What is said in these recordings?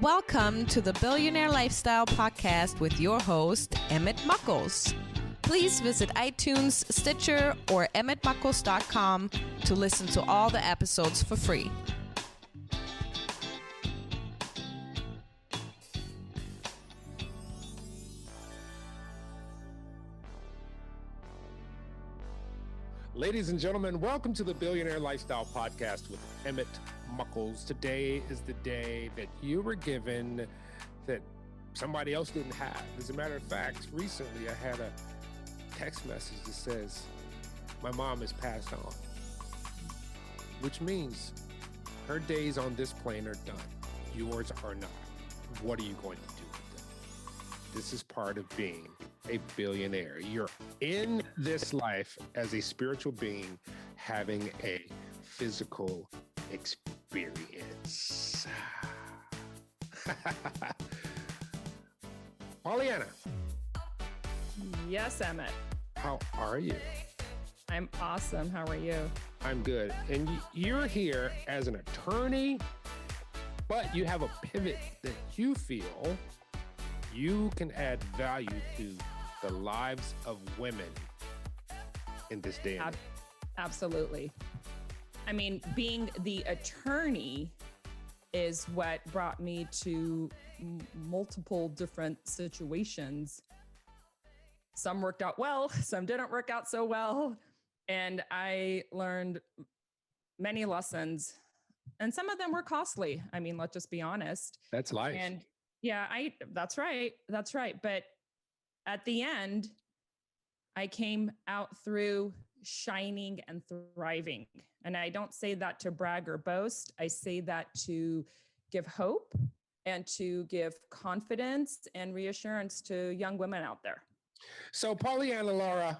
Welcome to the Billionaire Lifestyle Podcast with your host, Emmett Muckles. Please visit iTunes, Stitcher, or emmettmuckles.com to listen to all the episodes for free. Ladies and gentlemen, welcome to the Billionaire Lifestyle Podcast with Emmett Muckles. Today is the day that you were given that somebody else didn't have. As a matter of fact, recently I had a text message that says, my mom has passed on, which means her days on this plane are done. Yours are not. What are you going to do with them? This is part of being a billionaire. You're in this life as a spiritual being having a physical experience. Pauliana. Yes, Emmett. How are you? I'm awesome. How are you? I'm good. And you're here as an attorney, but you have a pivot that you feel you can add value to the lives of women in this day and age. Absolutely. I mean, being the attorney is what brought me to multiple different situations. Some worked out well, some didn't work out so well. And I learned many lessons, and some of them were costly. I mean, let's just be honest. That's life. And yeah, that's right. That's right. But at the end, I came out through shining and thriving. And I don't say that to brag or boast. I say that to give hope and to give confidence and reassurance to young women out there. So, Pauliana, Lara,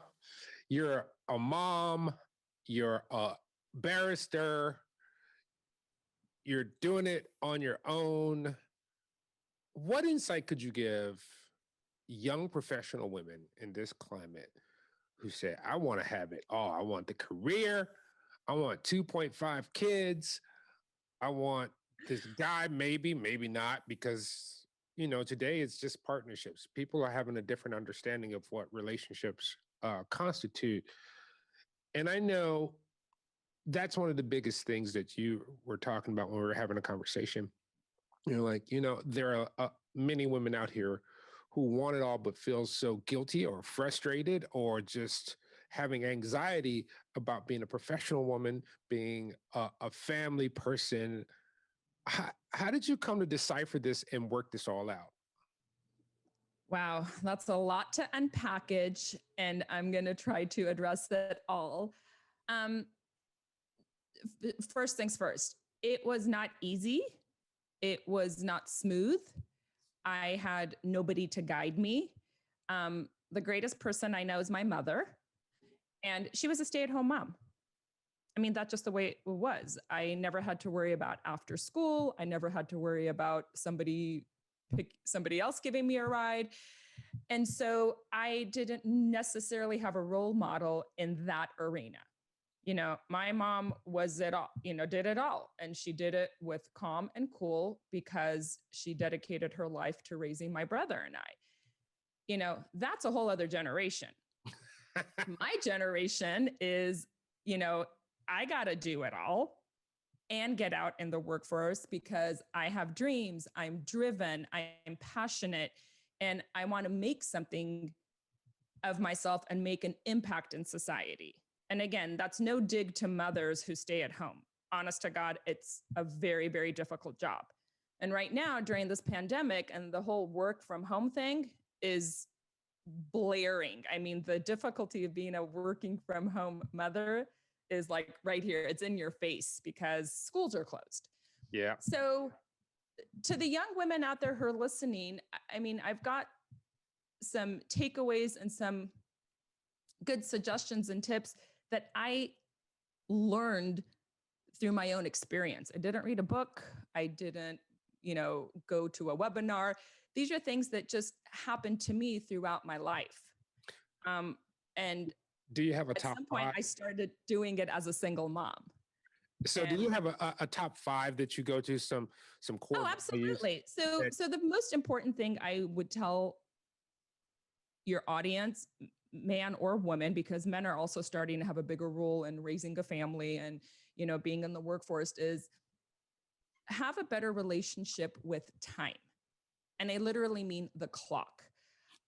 you're a mom, you're a barrister, you're doing it on your own. What insight could you give young professional women in this climate who say, I want to have it all? I want the career. I want 2.5 kids. I want this guy, maybe not, because, today it's just partnerships. People are having a different understanding of what relationships constitute. And I know that's one of the biggest things that you were talking about when we were having a conversation. There are many women out here who want it all, but feel so guilty or frustrated or just having anxiety about being a professional woman, being a family person. How did you come to decipher this and work this all out? Wow, that's a lot to unpackage, and I'm going to try to address it all. First things first, it was not easy. It was not smooth. I had nobody to guide me. The greatest person I know is my mother, and she was a stay-at-home mom. I mean, that's just the way it was. I never had to worry about after school. I never had to worry about somebody else giving me a ride. And so I didn't necessarily have a role model in that arena. My mom was it all, did it all. And she did it with calm and cool because she dedicated her life to raising my brother and I. That's a whole other generation. My generation is, I got to do it all and get out in the workforce because I have dreams. I'm driven. I'm passionate, and I want to make something of myself and make an impact in society. And again, that's no dig to mothers who stay at home. Honest to God, it's a very, very difficult job. And right now, during this pandemic and the whole work from home thing is blaring. I mean, the difficulty of being a working from home mother is like right here. It's in your face because schools are closed. Yeah. So to the young women out there who are listening, I mean, I've got some takeaways and some good suggestions and tips that I learned through my own experience. I didn't read a book. I didn't, go to a webinar. These are things that just happened to me throughout my life. And do you have a at top some point, five? I started doing it as a single mom. So do you have a top five that you go to, some core Oh, values absolutely. So, that, so the most important thing I would tell your audience, man or woman, because men are also starting to have a bigger role in raising a family and, being in the workforce, is have a better relationship with time. And I literally mean the clock.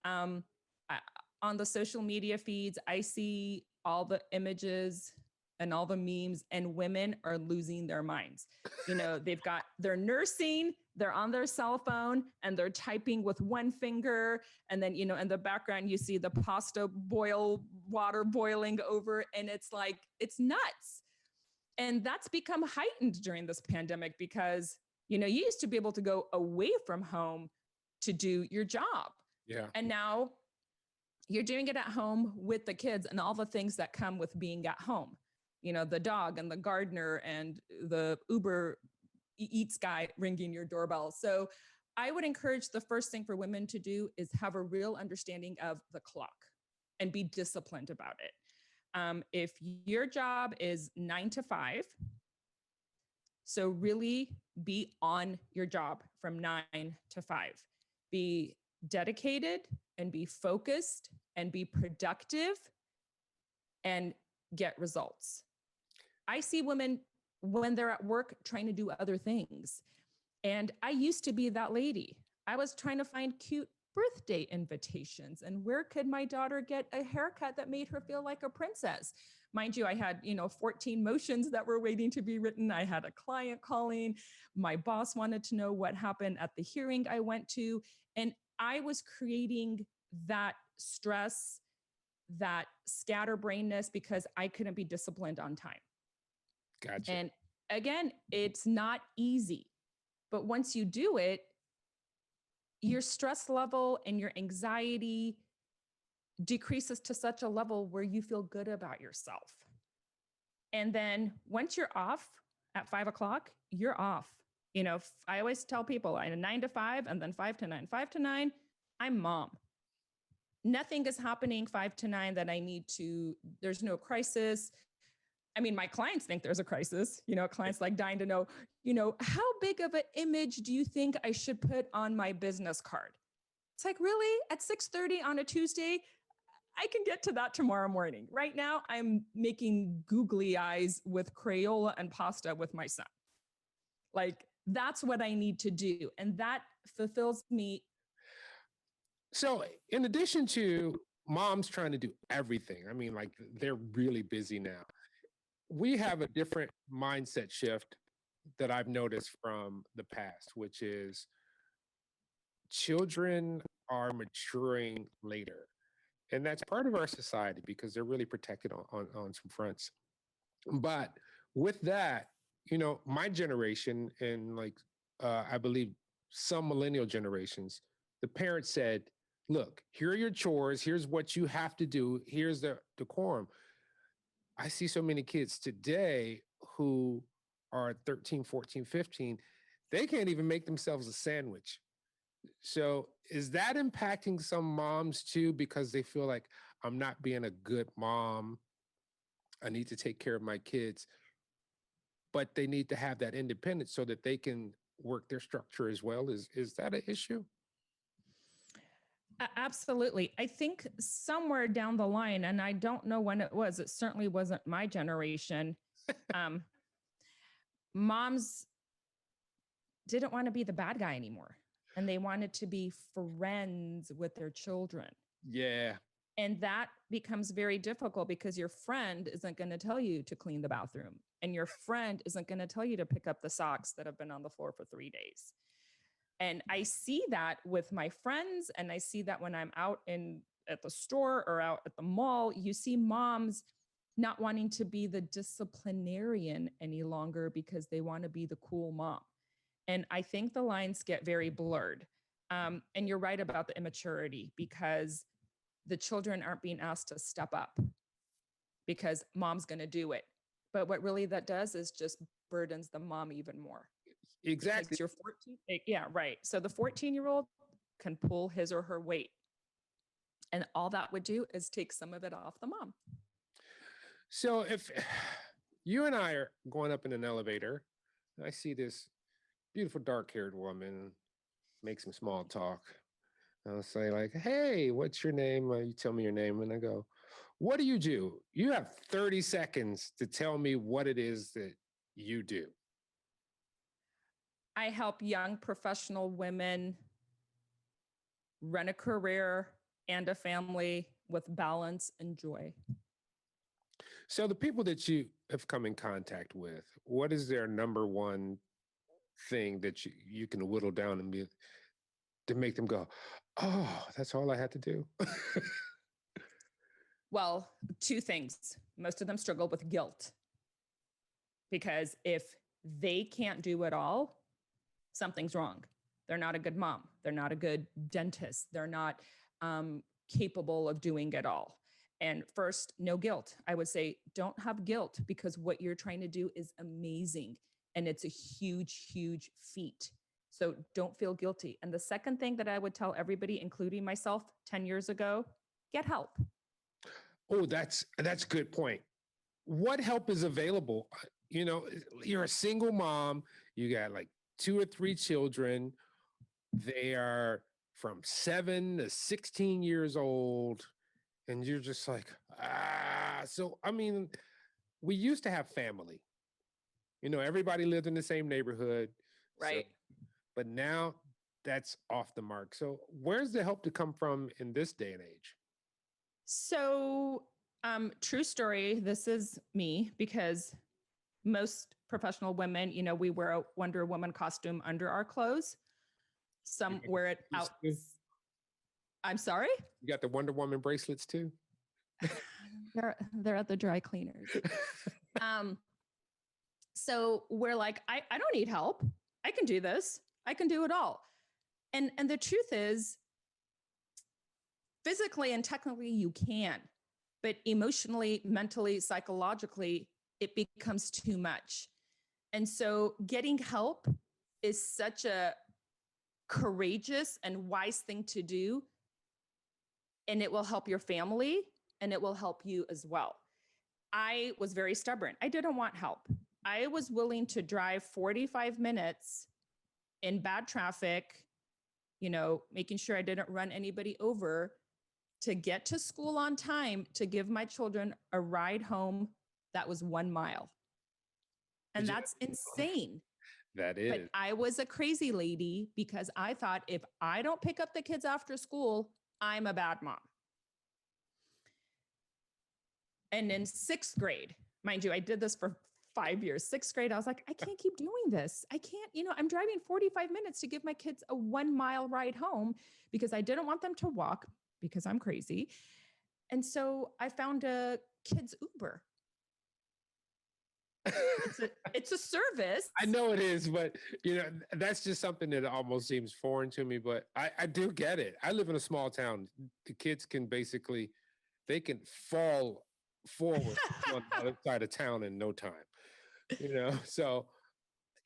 Um, I, on the social media feeds, I see all the images and all the memes, and women are losing their minds. They're nursing, they're on their cell phone, and they're typing with one finger. And then, in the background, you see the pasta water boiling over, and it's like, it's nuts. And that's become heightened during this pandemic because, you used to be able to go away from home to do your job. yeah. And now you're doing it at home with the kids and all the things that come with being at home. The dog and the gardener and the Uber Eats guy ringing your doorbell. So I would encourage the first thing for women to do is have a real understanding of the clock and be disciplined about it. If your job is 9 to 5, so really be on your job from 9 to 5. Be dedicated and be focused and be productive and get results. I see women when they're at work trying to do other things. And I used to be that lady. I was trying to find cute birthday invitations and where could my daughter get a haircut that made her feel like a princess. Mind you, I had, 14 motions that were waiting to be written. I had a client calling. My boss wanted to know what happened at the hearing I went to. And I was creating that stress, that scatterbrainness because I couldn't be disciplined on time. Gotcha. And again, it's not easy, but once you do it, your stress level and your anxiety decreases to such a level where you feel good about yourself. And then once you're off at 5 o'clock, you're off. I always tell people I had 9 to 5 and then 5 to 9, 5 to 9, I'm mom. Nothing is happening 5 to 9 that I need to, there's no crisis. I mean, my clients think there's a crisis, clients like dying to know, how big of an image do you think I should put on my business card? It's like, really? At 6:30 on a Tuesday? I can get to that tomorrow morning. Right now, I'm making googly eyes with Crayola and pasta with my son. Like, that's what I need to do. And that fulfills me. So in addition to moms trying to do everything, I mean, like they're really busy now. We have a different mindset shift that I've noticed from the past, which is children are maturing later. And that's part of our society because they're really protected on some fronts. But with that, my generation and I believe some millennial generations, the parents said, look, here are your chores. Here's what you have to do. Here's the decorum. I see so many kids today who are 13, 14, 15. They can't even make themselves a sandwich. So is that impacting some moms too, because they feel like I'm not being a good mom? I need to take care of my kids, but they need to have that independence so that they can work their structure as well. Is that an issue? Absolutely. I think somewhere down the line, and I don't know when it was, it certainly wasn't my generation. Moms didn't want to be the bad guy anymore. And they wanted to be friends with their children. Yeah. And that becomes very difficult because your friend isn't going to tell you to clean the bathroom. And your friend isn't going to tell you to pick up the socks that have been on the floor for 3 days. And I see that with my friends. And I see that when I'm out at the store or out at the mall, you see moms not wanting to be the disciplinarian any longer because they want to be the cool mom. And I think the lines get very blurred. And you're right about the immaturity because the children aren't being asked to step up because mom's going to do it. But what really that does is just burdens the mom even more. Exactly. Because you're 14. Yeah, right. So the 14-year-old can pull his or her weight. And all that would do is take some of it off the mom. So if You and I are going up in an elevator. And I see this beautiful dark-haired woman make some small talk. I'll say like, "Hey, what's your name?" You tell me your name, and I go, "What do you do?" You have 30 seconds to tell me what it is that you do. I help young professional women run a career and a family with balance and joy. So the people that you have come in contact with, what is their number one thing that you can whittle down and be to make them go, "Oh, that's all I had to do." Well, two things. Most of them struggle with guilt because if they can't do it all, something's wrong. They're not a good mom. They're not a good dentist. They're not capable of doing it all. And first, no guilt. I would say don't have guilt because what you're trying to do is amazing. And it's a huge, huge feat. So don't feel guilty. And the second thing that I would tell everybody, including myself 10 years ago, get help. Oh, that's a good point. What help is available? You know, you're a single mom, you got like 2 or 3 children. They are from 7 to 16 years old, and you're just like, ah. So, I mean, we used to have family. You know, everybody lived in the same neighborhood. So, Right. but now that's off the mark. So, where's the help to come from in this day and age? So, true story. This is me because most professional women, you know, we wear a Wonder Woman costume under our clothes. Some wear it out. I'm sorry? You got the Wonder Woman bracelets too? They're at the dry cleaners. So we're like, I don't need help. I can do this. I can do it all. And the truth is, physically and technically you can, but emotionally, mentally, psychologically, it becomes too much. And so getting help is such a courageous and wise thing to do. And it will help your family and it will help you as well. I was very stubborn. I didn't want help. I was willing to drive 45 minutes in bad traffic, you know, making sure I didn't run anybody over to get to school on time to give my children a ride home that was 1 mile. And that's insane. That is. But I was a crazy lady because I thought if I don't pick up the kids after school, I'm a bad mom. And in 6th grade, mind you, I did this for 5 years. 6th grade, I was like, I can't keep doing this. I can't, you know, I'm driving 45 minutes to give my kids a 1 mile ride home because I didn't want them to walk because I'm crazy. And so I found a kids Uber. It's a service. I know it is, but you know, that's just something that almost seems foreign to me, but I do get it. I live in a small town. The kids can basically, they can fall forward on the other side of town in no time, you know? So,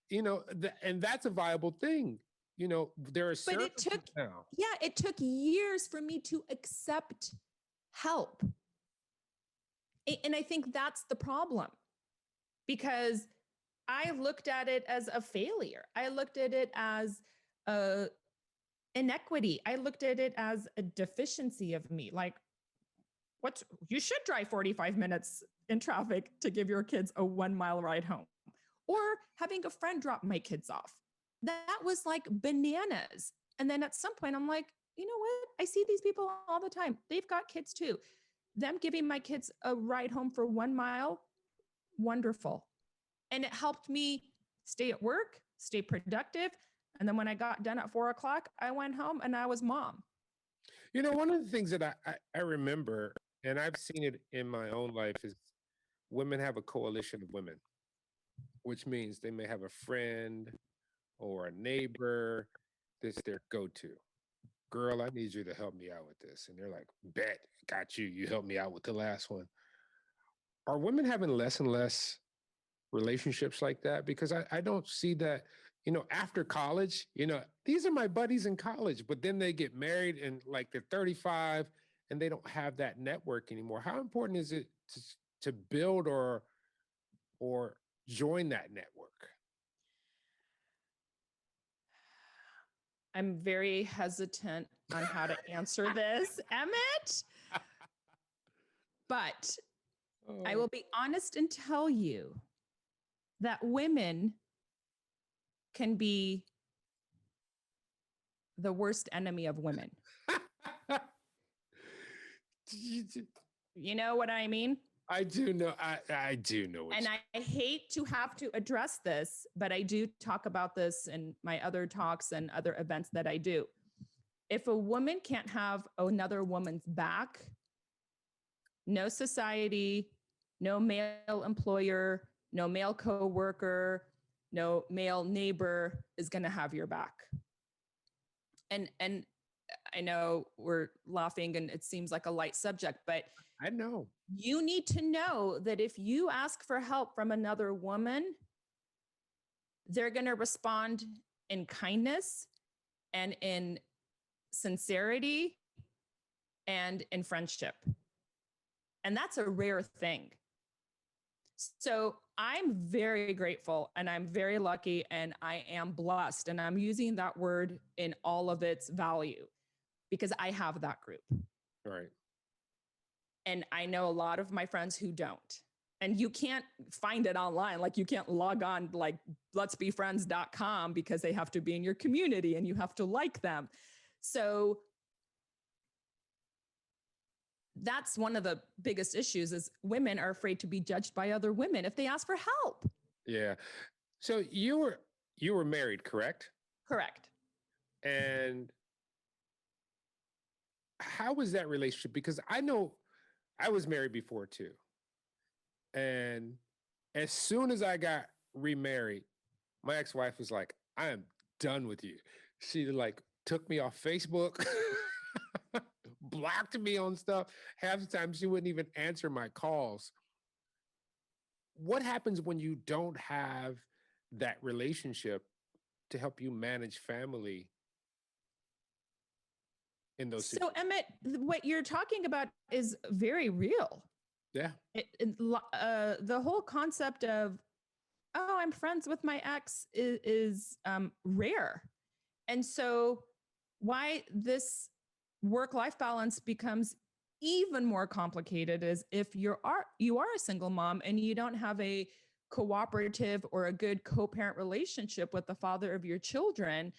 you know, and that's a viable thing. You know, there are but it took, now. Yeah, it took years for me to accept help. And I think that's the problem because I looked at it as a failure. I looked at it as a inequity. I looked at it as a deficiency of me. Like, you should drive 45 minutes in traffic to give your kids a 1 mile ride home, or having a friend drop my kids off. That was like bananas. And then at some point I'm like, you know what? I see these people all the time. They've got kids too. Them giving my kids a ride home for 1 mile, wonderful. And it helped me stay at work, stay productive. And then when I got done at 4 o'clock, I went home and I was mom. You know, one of the things that I remember, and I've seen it in my own life, is women have a coalition of women, which means they may have a friend or a neighbor that's their go-to. Girl, I need you to help me out with this. And they're like, bet, got you. You helped me out with the last one. Are women having less and less relationships like that? Because I don't see that, you know, after college, you know, these are my buddies in college, but then they get married and like they're 35 and they don't have that network anymore. How important is it to build or or join that network? I'm very hesitant on how to answer this, Emmett. But I will be honest and tell you that women can be the worst enemy of women. You know what I mean? I do know. I do know. And I hate to have to address this, but I do talk about this in my other talks and other events that I do. If a woman can't have another woman's back, no society, no male employer, no male coworker, no male neighbor is going to have your back. And I know we're laughing and it seems like a light subject, but I know. You need to know that if you ask for help from another woman, they're going to respond in kindness and in sincerity and in friendship. And that's a rare thing. So I'm very grateful and I'm very lucky and I am blessed. And I'm using that word in all of its value because I have that group. Right. And I know a lot of my friends who don't. And you can't find it online. Like you can't log on like letsbefriends.com because they have to be in your community and you have to like them. So that's one of the biggest issues is women are afraid to be judged by other women if they ask for help. Yeah. So you were married, correct? Correct. And how was that relationship? Because I know I was married before too. And as soon as I got remarried, my ex-wife was like, I am done with you. She like took me off Facebook, blocked me on stuff. Half the time she wouldn't even answer my calls. What happens when you don't have that relationship to help you manage family in those So Emmett, what you're talking about is very real. Yeah. The whole concept of, oh, I'm friends with my ex is rare. And so why this work-life balance becomes even more complicated is if you are a single mom and you don't have a cooperative or a good co-parent relationship with the father of your children,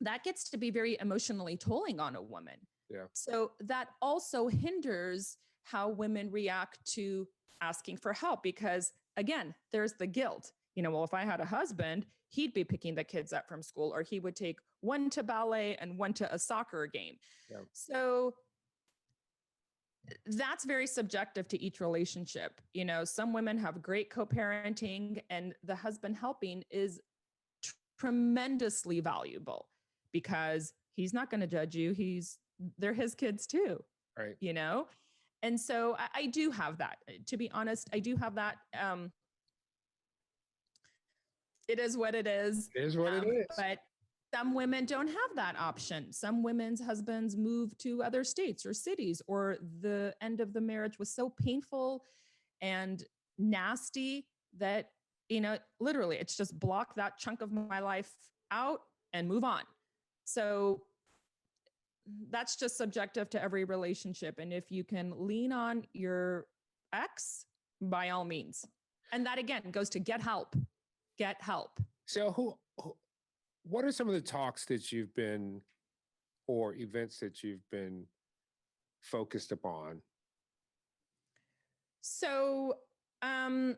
that gets to be very emotionally tolling on a woman. Yeah. So that also hinders how women react to asking for help because again, there's the guilt. You know, well, if I had a husband, he'd be picking the kids up from school or he would take one to ballet and one to a soccer game. Yeah. So that's very subjective to each relationship. You know, some women have great co-parenting and the husband helping is tremendously valuable because he's not going to judge you. They're his kids too. Right. You know? And so I do have that. To be honest, I do have that. It is what it is. It is what it is. But some women don't have that option. Some women's husbands move to other states or cities, or the end of the marriage was so painful and nasty that, you know, literally it's just block that chunk of my life out and move on. So that's just subjective to every relationship. And if you can lean on your ex, by all means. And that again goes to get help. Get help. So what are some of the talks that you've been or events that you've been focused upon? So I'm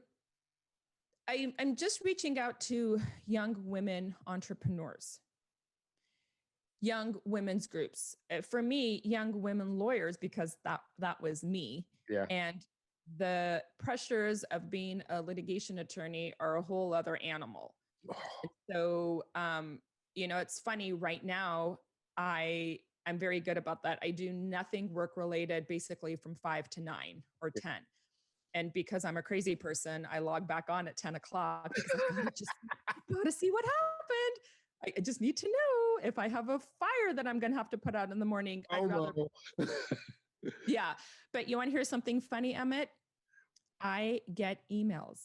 just reaching out to young women entrepreneurs, young women's groups. For me, young women lawyers, because that was me. Yeah. And the pressures of being a litigation attorney are a whole other animal. So, you know, it's funny right now, I'm very good about that. I do nothing work related basically from 5 to 9 or 10. And because I'm a crazy person, I log back on at 10 o'clock because I just got to see what happened. I just need to know if I have a fire that I'm going to have to put out in the morning. No. Yeah. But you want to hear something funny, Emmett? I get emails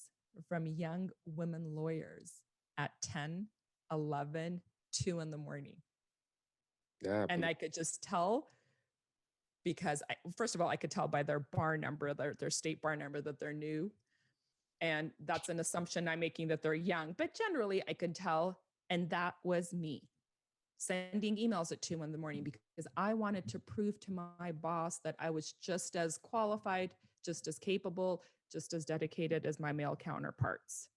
from young women lawyers at 10, 11, 2 in the morning. Yeah. And I could just tell because first of all, I could tell by their bar number, their state bar number, that they're new. And that's an assumption I'm making, that they're young, but generally I could tell. And that was me sending emails at 2 in the morning because I wanted to prove to my boss that I was just as qualified, just as capable, just as dedicated as my male counterparts.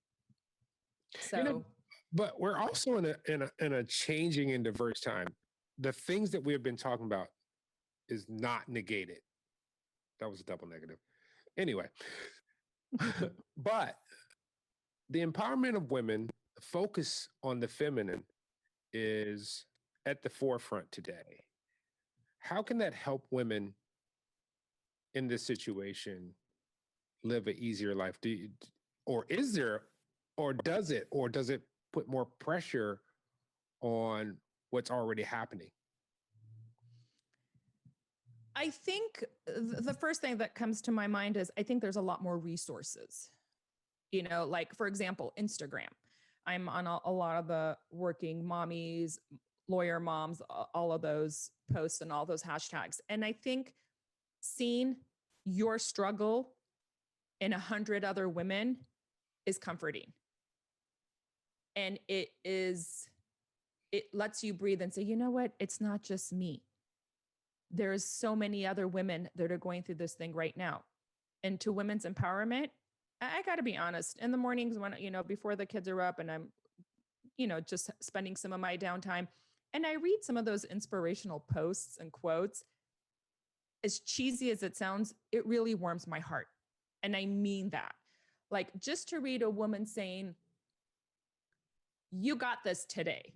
So, but we're also in a changing and diverse time. The things that we have been talking about is not negated. That was a double negative. Anyway, but the empowerment of women, the focus on the feminine is at the forefront today. How can that help women in this situation live an easier life? Or does it put more pressure on what's already happening? I think the first thing that comes to my mind is I think there's a lot more resources, like, for example, Instagram. I'm on a lot of the working mommies, lawyer moms, all of those posts and all those hashtags. And I think seeing your struggle in 100 other women is comforting. And it lets you breathe and say, you know what? It's not just me. There's so many other women that are going through this thing right now. And to women's empowerment, I got to be honest, in the mornings when, before the kids are up and I'm, just spending some of my downtime, and I read some of those inspirational posts and quotes, as cheesy as it sounds, it really warms my heart. And I mean that. Like, just to read a woman saying, you got this today,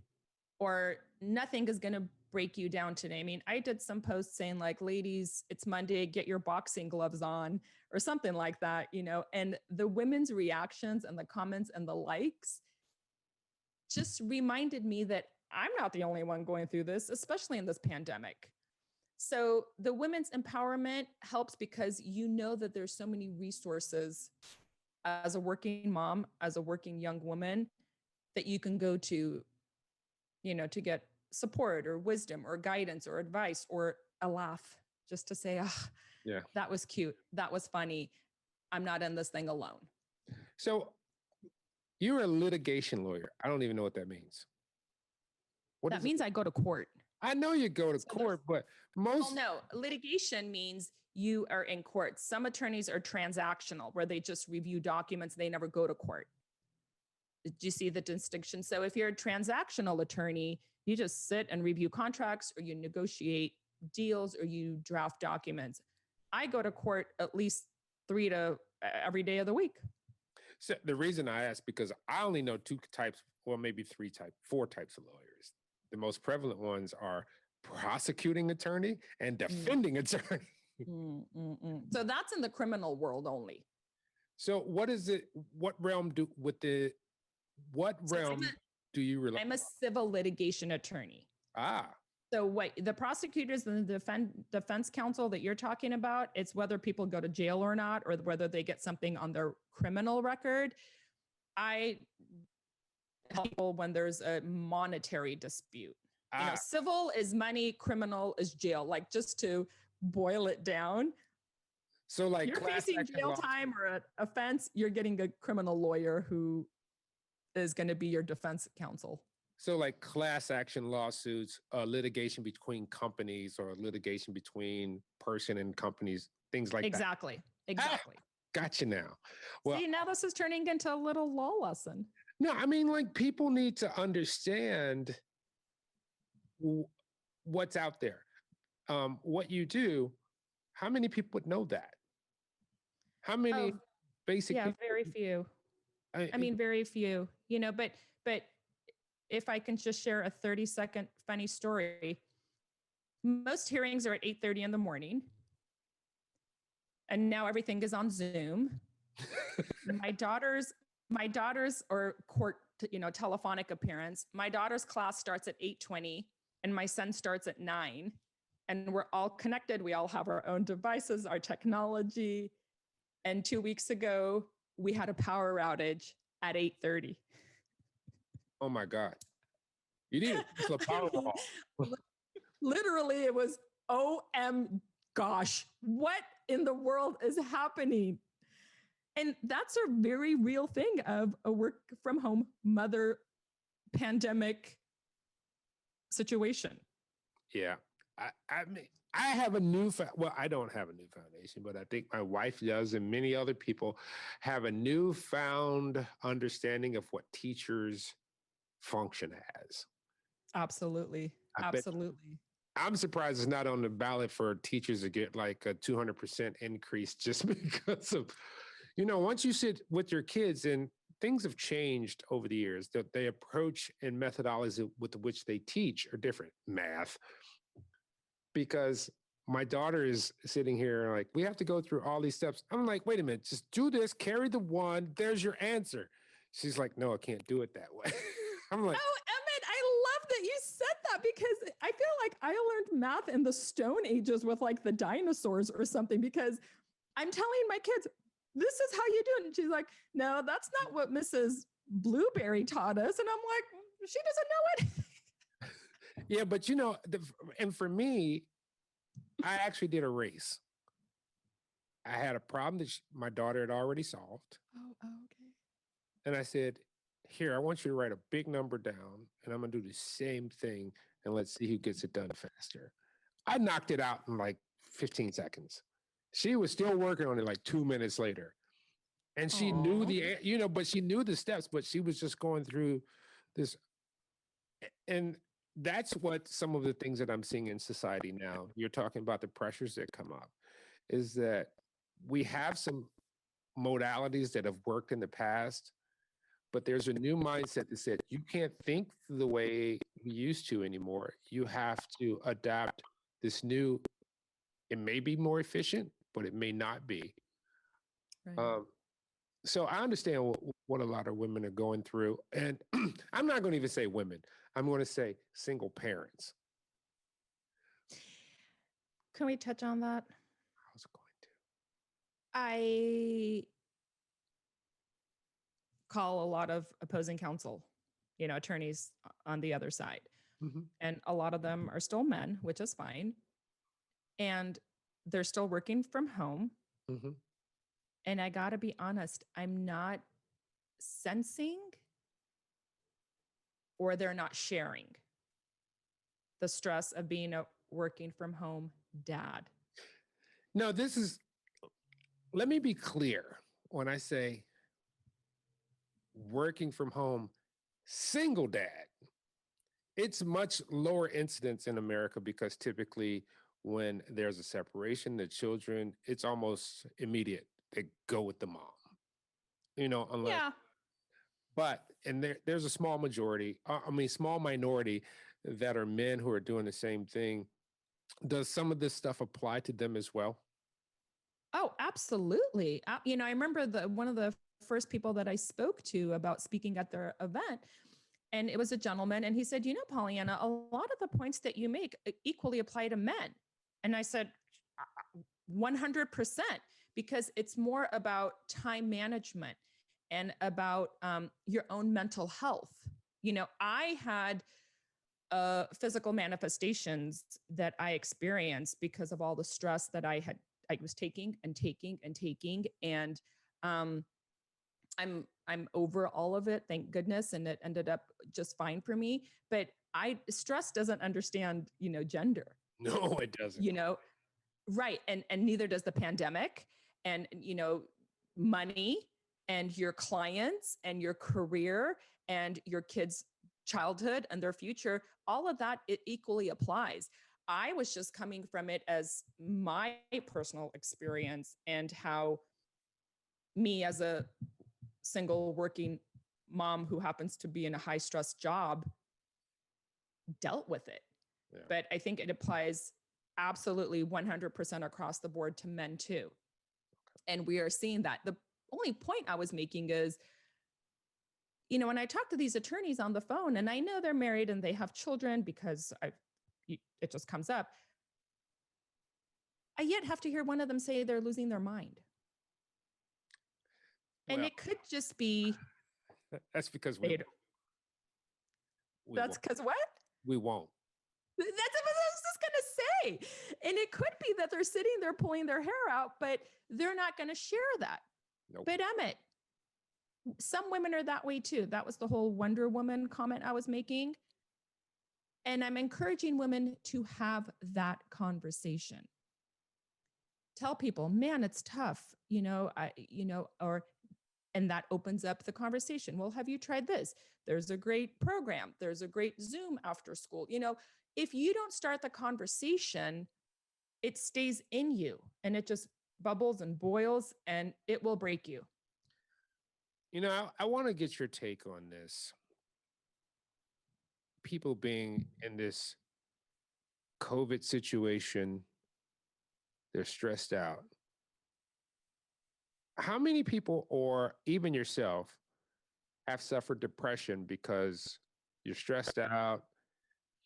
or nothing is going to break you down today. I mean, I did some posts saying like, ladies, it's Monday, get your boxing gloves on, or something like that, and the women's reactions and the comments and the likes just reminded me that I'm not the only one going through this, especially in this pandemic. So the women's empowerment helps because that there's so many resources as a working mom, as a working young woman, that you can go to, to get support or wisdom or guidance or advice or a laugh, just to say, yeah, that was cute. That was funny. I'm not in this thing alone. So you're a litigation lawyer. I don't even know what that means. That means I go to court. I know you go to court, but most... Well, no, litigation means you are in court. Some attorneys are transactional, where they just review documents. They never go to court. Do you see the distinction? So if you're a transactional attorney, you just sit and review contracts, or you negotiate deals, or you draft documents. I go to court at least every day of the week. So the reason I ask, because I only know 2 types, or maybe 4 types of lawyers. The most prevalent ones are prosecuting attorney and defending attorney. So that's in the criminal world only. So what is it? What realm do you rely on? I'm a civil litigation attorney. So what the prosecutors and the defense counsel that you're talking about, it's whether people go to jail or not, or whether they get something on their criminal record. I help people when there's a monetary dispute. Civil is money, criminal is jail. Like, just to boil it down. So like, you're facing jail time or an offense, you're getting a criminal lawyer who is going to be your defense counsel. So like class action lawsuits, litigation between companies, or litigation between person and companies, things like that. Exactly. Gotcha now. Well, see, now this is turning into a little law lesson. No, I mean, like, people need to understand what's out there, what you do. How many people would know that? How many basic? Yeah, very few. I mean, very few, but if I can just share a 30-second funny story, most hearings are at 8:30 in the morning. And now everything is on Zoom. My daughter's or court, telephonic appearance. My daughter's class starts at 8:20 and my son starts at 9. And we're all connected. We all have our own devices, our technology. And 2 weeks ago, we had a power outage at 8:30. Oh my God. You need a Powerball. Literally, it was gosh, what in the world is happening? And that's a very real thing of a work from home mother pandemic situation. Yeah. I mean, I have a well, I don't have a new foundation, but I think my wife does, and many other people have a newfound understanding of what teachers function as. Absolutely. I bet Absolutely. I'm surprised it's not on the ballot for teachers to get like a 200% increase just because of, once you sit with your kids, and things have changed over the years, that they approach and methodologies with which they teach are different. Math, because my daughter is sitting here like, we have to go through all these steps. I'm like, wait a minute, just do this, carry the one, there's your answer. She's like, no, I can't do it that way. I'm like, oh, Emmett, I love that you said that, because I feel like I learned math in the Stone Ages with like the dinosaurs or something, because I'm telling my kids, this is how you do it. And she's like, no, that's not what Mrs. Blueberry taught us. And I'm like, she doesn't know it. Yeah, but and for me, I actually did a race. I had a problem that my daughter had already solved. Oh, okay. And I said, here, I want you to write a big number down, and I'm going to do the same thing, and let's see who gets it done faster. I knocked it out in like 15 seconds. She was still working on it like 2 minutes later. And she knew but she knew the steps, but she was just going through this. And that's what some of the things that I'm seeing in society now. You're talking about the pressures that come up, is that we have some modalities that have worked in the past, but there's a new mindset that said you can't think the way we used to anymore. You have to adapt this new, it may be more efficient, but it may not be. Right. So I understand what a lot of women are going through. And I'm not going to even say women. I'm going to say single parents. Can we touch on that? I was going to. I call a lot of opposing counsel, attorneys on the other side. Mm-hmm. And a lot of them are still men, which is fine. And they're still working from home. Mm-hmm. And I got to be honest, I'm not sensing, or they're not sharing the stress of being a working from home dad. No, let me be clear when I say working from home, single dad. It's much lower incidence in America because typically when there's a separation, the children, it's almost immediate. They go with the mom, unless. Yeah. But, and there's a small minority that are men who are doing the same thing. Does some of this stuff apply to them as well? Oh, absolutely. I remember one of the first people that I spoke to about speaking at their event, and it was a gentleman, and he said, Pauliana, a lot of the points that you make equally apply to men. And I said, 100%, because it's more about time management and about your own mental health. I had physical manifestations that I experienced because of all the stress that I was taking. And I'm over all of it, thank goodness. And it ended up just fine for me. But stress doesn't understand, gender. No, it doesn't. Right. And neither does the pandemic, and, money, and your clients, and your career, and your kids' childhood and their future. All of that, it equally applies. I was just coming from it as my personal experience, and how me as a single working mom who happens to be in a high stress job dealt with it. Yeah. But I think it applies absolutely 100% across the board to men too. And we are seeing that. The only point I was making is, when I talk to these attorneys on the phone, and I know they're married and they have children because it just comes up, I yet have to hear one of them say they're losing their mind. And Well, it could just be, that's because they, we that's won't. because what? We won't. That's what I was just going to say. And it could be that they're sitting there pulling their hair out, but they're not going to share that. Nope. But Emmett, some women are that way too. That was the whole Wonder Woman comment I was making. And I'm encouraging women to have that conversation. Tell people, man, it's tough, and that opens up the conversation. Well, have you tried this? There's a great program. There's a great Zoom after school. If you don't start the conversation, it stays in you and it just bubbles and boils and it will break you. I want to get your take on this. People being in this COVID situation, they're stressed out. How many people, or even yourself, have suffered depression because you're stressed out,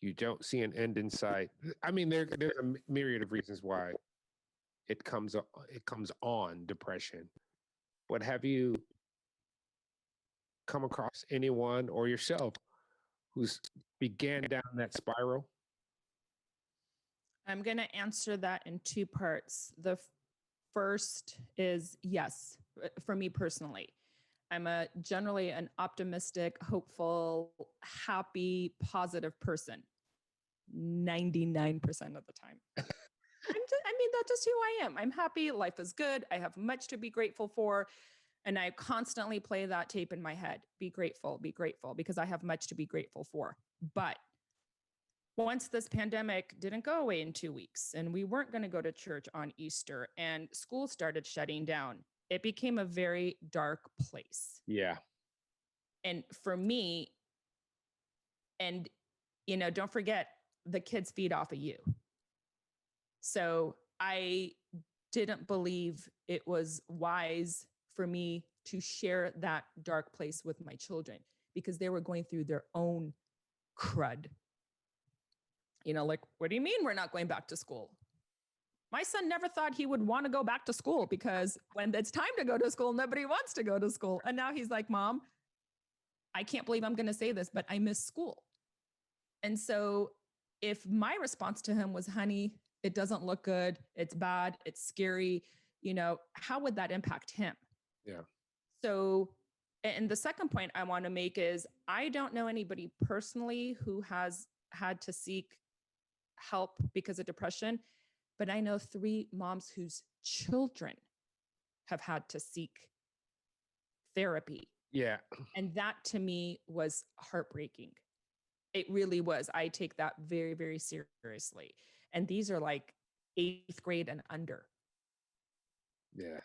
you don't see an end in sight? I mean, there's a myriad of reasons why it comes on depression. But have you come across anyone or yourself who's began down that spiral? I'm going to answer that in two parts. The first is yes, for me personally. I'm generally an optimistic, hopeful, happy, positive person 99% of the time. That's just who I am. I'm happy. Life is good. I have much to be grateful for. And I constantly play that tape in my head. Be grateful, because I have much to be grateful for. But once this pandemic didn't go away in 2 weeks and we weren't going to go to church on Easter and school started shutting down, it became a very dark place. Yeah. And for me, and, don't forget, the kids feed off of you. So I didn't believe it was wise for me to share that dark place with my children because they were going through their own crud. Like, what do you mean we're not going back to school? My son never thought he would want to go back to school because when it's time to go to school, nobody wants to go to school. And now he's like, Mom, I can't believe I'm going to say this, but I miss school. And so if my response to him was, honey, it doesn't look good, it's bad, it's scary, how would that impact him? Yeah. So, and the second point I want to make is I don't know anybody personally who has had to seek help because of depression, but I know 3 moms whose children have had to seek therapy. Yeah. And that to me was heartbreaking. It really was. I take that very, very seriously. And these are like 8th grade and under. Yeah.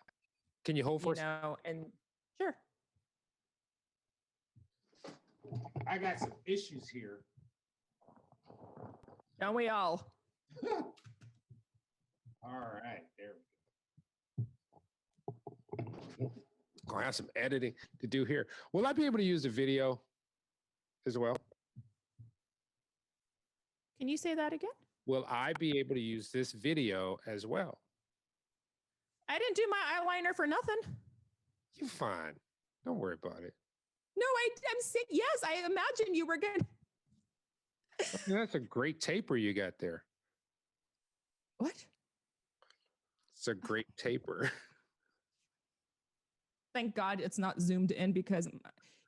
Can you hold for us? And sure. I got some issues here. Don't we all? All right, there we go. Gonna have some editing to do here. Will I be able to use the video as well? Can you say that again? Will I be able to use this video as well? I didn't do my eyeliner for nothing. You're fine. Don't worry about it. No, I'm saying, yes, I imagine you were good. That's a great taper you got there. What? It's a great taper. Thank God it's not zoomed in because,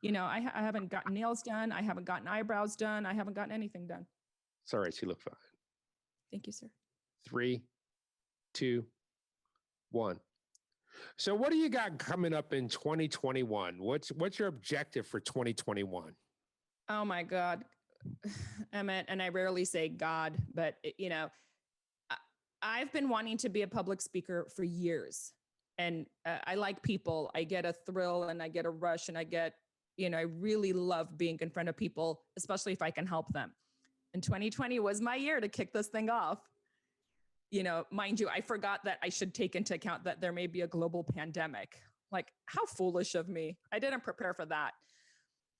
I haven't gotten nails done. I haven't gotten eyebrows done. I haven't gotten anything done. It's all right. You look fine. Thank you, sir. 3, 2, 1. So what do you got coming up in 2021? What's your objective for 2021? Oh my God, Emmett, and I rarely say God, but I've been wanting to be a public speaker for years. And I like people. I get a thrill and I get a rush and I really love being in front of people, especially if I can help them. And 2020 was my year to kick this thing off. Mind you, I forgot that I should take into account that there may be a global pandemic. Like, how foolish of me. I didn't prepare for that.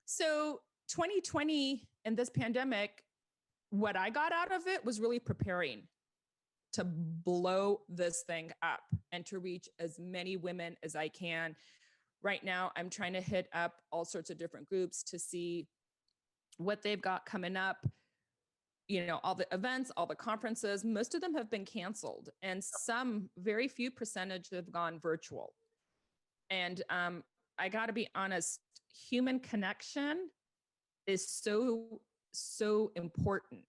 So 2020 and this pandemic, what I got out of it was really preparing to blow this thing up and to reach as many women as I can, Right now, I'm trying to hit up all sorts of different groups to see what they've got coming up. All the events, all the conferences, most of them have been canceled, and some very few percentage have gone virtual. And I got to be honest, human connection is so important.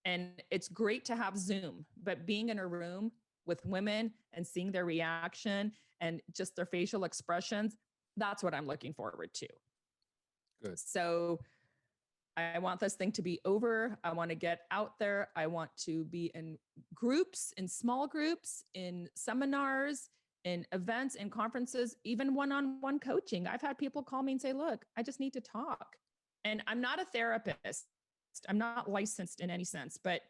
And it's great to have Zoom, but being in a room with women and seeing their reaction and just their facial expressions, that's what I'm looking forward to. Good. So I want this thing to be over. I want to get out there. I want to be in groups, in small groups, in seminars, in events, in conferences, even one-on-one coaching. I've had people call me and say, look, I just need to talk. And I'm not a therapist. I'm not licensed in any sense, but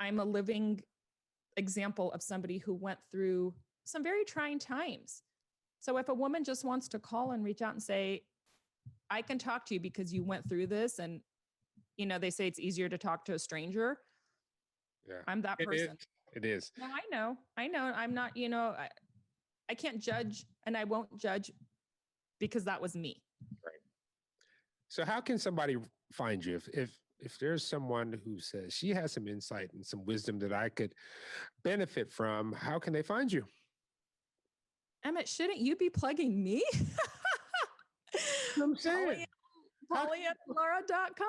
I'm a living example of somebody who went through some very trying times. So if a woman just wants to call and reach out and say, I can talk to you because you went through this, and they say it's easier to talk to a stranger. Yeah, I'm that person. It is. No, I know. I'm not, I can't judge, and I won't judge because that was me. Right. So how can somebody find you if there's someone who says she has some insight and some wisdom that I could benefit from? How can they find you? Emmett, shouldn't you be plugging me? I'm saying. PaulianaLara.com.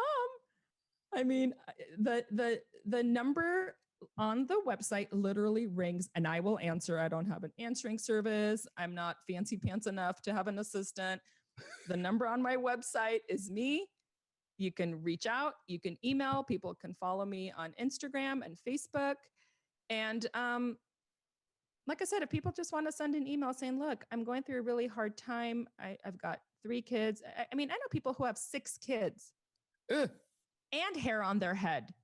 I mean, the number on the website literally rings, and I will answer. I don't have an answering service. I'm not fancy pants enough to have an assistant. The number on my website is me. You can reach out. You can email. People can follow me on Instagram and Facebook. And like I said, if people just want to send an email saying, look, I'm going through a really hard time. I've got 3 kids. I mean, I know people who have 6 kids and hair on their head.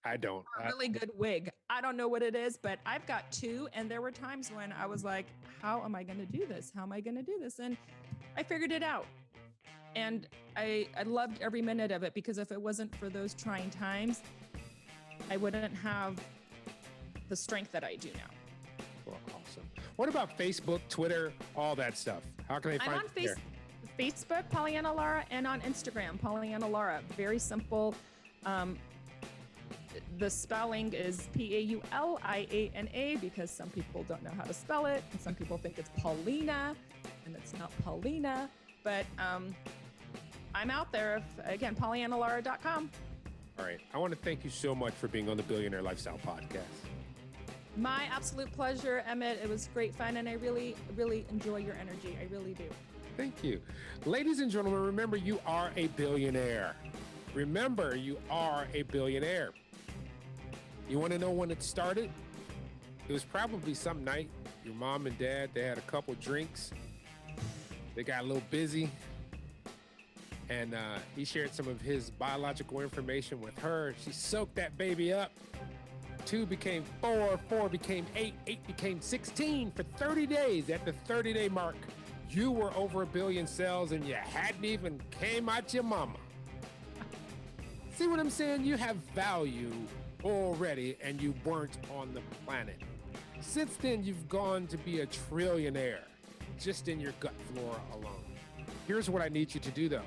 I don't. A really good wig. I don't know what it is, but I've got 2. And there were times when I was like, how am I going to do this? How am I going to do this? And I figured it out. And I loved every minute of it, because if it wasn't for those trying times, I wouldn't have the strength that I do now. Well, awesome. What about Facebook, Twitter, all that stuff? How can they find you? I'm on Facebook, Pauliana Lara, and on Instagram, Pauliana Lara. Very simple. The spelling is Pauliana, because some people don't know how to spell it, and some people think it's Paulina, and it's not Paulina. But I'm out there. Again, PaulianaLara.com. All right. I want to thank you so much for being on the Billionaire Lifestyle Podcast. My absolute pleasure, Emmett. It was great fun, and I really, really enjoy your energy. I really do. Thank you. Ladies and gentlemen, remember, you are a billionaire. Remember, you are a billionaire. You want to know when it started? It was probably some night. Your mom and dad, they had a couple drinks. They got a little busy. And he shared some of his biological information with her. She soaked that baby up. 2 became 4, 4 became 8, 8 became 16 for 30 days. At the 30-day mark, you were over 1 billion cells, and you hadn't even came out your mama. See what I'm saying? You have value already, and you weren't on the planet. Since then, you've gone to be a trillionaire just in your gut flora alone. Here's what I need you to do, though.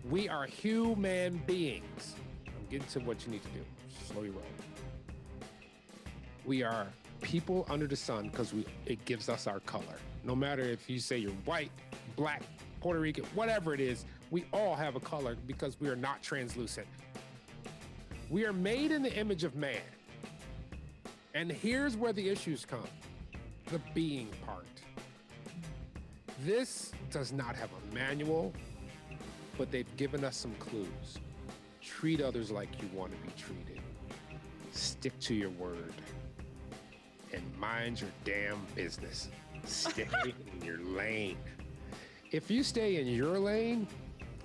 We are human beings. I'm getting to what you need to do. Slow your roll. We are people under the sun because it gives us our color. No matter if you say you're white, black, Puerto Rican, whatever it is, we all have a color because we are not translucent. We are made in the image of man. And here's where the issues come. The being part. This does not have a manual, but they've given us some clues. Treat others like you want to be treated. Stick to your word. And mind your damn business. Stay in your lane. If you stay in your lane,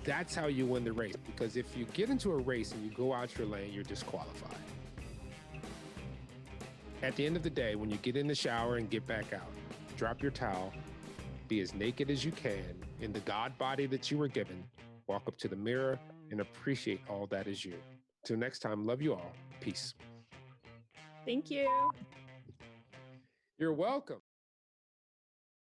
that's how you win the race. Because if you get into a race and you go out your lane, you're disqualified. At the end of the day, when you get in the shower and get back out, drop your towel, be as naked as you can in the God body that you were given, walk up to the mirror and appreciate all that is you. Till next time, love you all. Peace. Thank you. You're welcome.